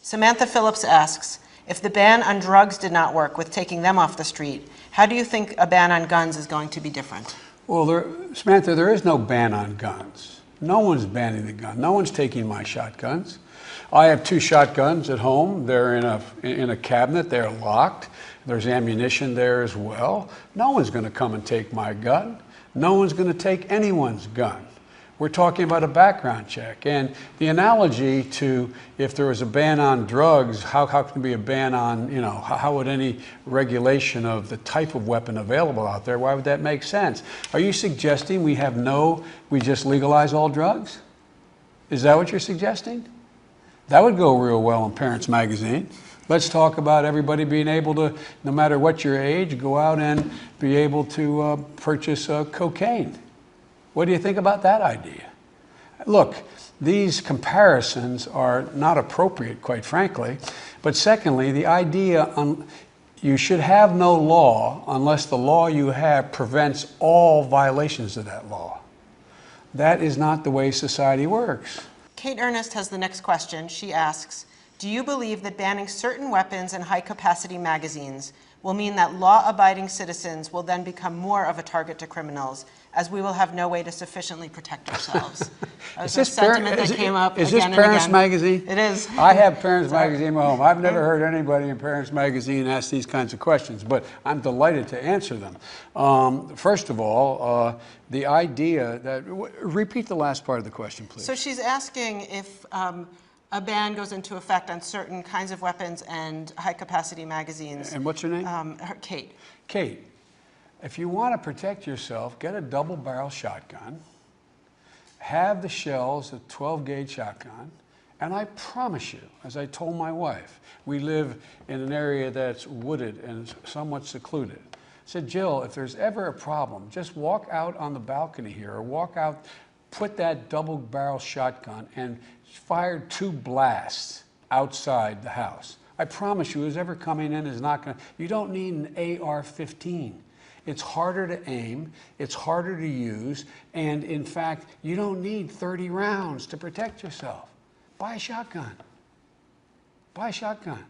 Samantha Phillips asks, if the ban on drugs did not work with taking them off the street, how do you think a ban on guns is going to be different? Well, Samantha, there is no ban on guns. No one's banning the gun. No one's taking my shotguns. I have 2 shotguns at home. They're in a cabinet. They're locked. There's ammunition there as well. No one's going to come and take my gun. No one's going to take anyone's gun. We're talking about a background check. And the analogy to if there was a ban on drugs, how can there be a ban on, how would any regulation of the type of weapon available out there, why would that make sense? Are you suggesting we just legalize all drugs? Is that what you're suggesting? That would go real well in Parents Magazine. Let's talk about everybody being able to, no matter what your age, go out and be able to purchase cocaine. What do you think about that idea? Look, these comparisons are not appropriate, quite frankly. But secondly, the idea you should have no law unless the law you have prevents all violations of that law. That is not the way society works. Kate Ernest has the next question. She asks, do you believe that banning certain weapons and high-capacity magazines will mean that law-abiding citizens will then become more of a target to criminals, as we will have no way to sufficiently protect ourselves? Is this Parents Magazine? It is. I have Parents Magazine in my home. I've never heard anybody in Parents Magazine ask these kinds of questions, but I'm delighted to answer them. First of all, the idea that, repeat the last part of the question, please. So she's asking if a ban goes into effect on certain kinds of weapons and high-capacity magazines. And what's her name? Kate. Kate, if you want to protect yourself, get a double-barrel shotgun, have the shells, a 12-gauge shotgun, and I promise you, as I told my wife, we live in an area that's wooded and somewhat secluded. I said, Jill, if there's ever a problem, just walk out on the balcony here or walk out, put that double-barrel shotgun and fire 2 blasts outside the house. I promise you, who's ever coming in is not going to, you don't need an AR-15. It's harder to aim, it's harder to use, and in fact, you don't need 30 rounds to protect yourself. Buy a shotgun. Buy a shotgun.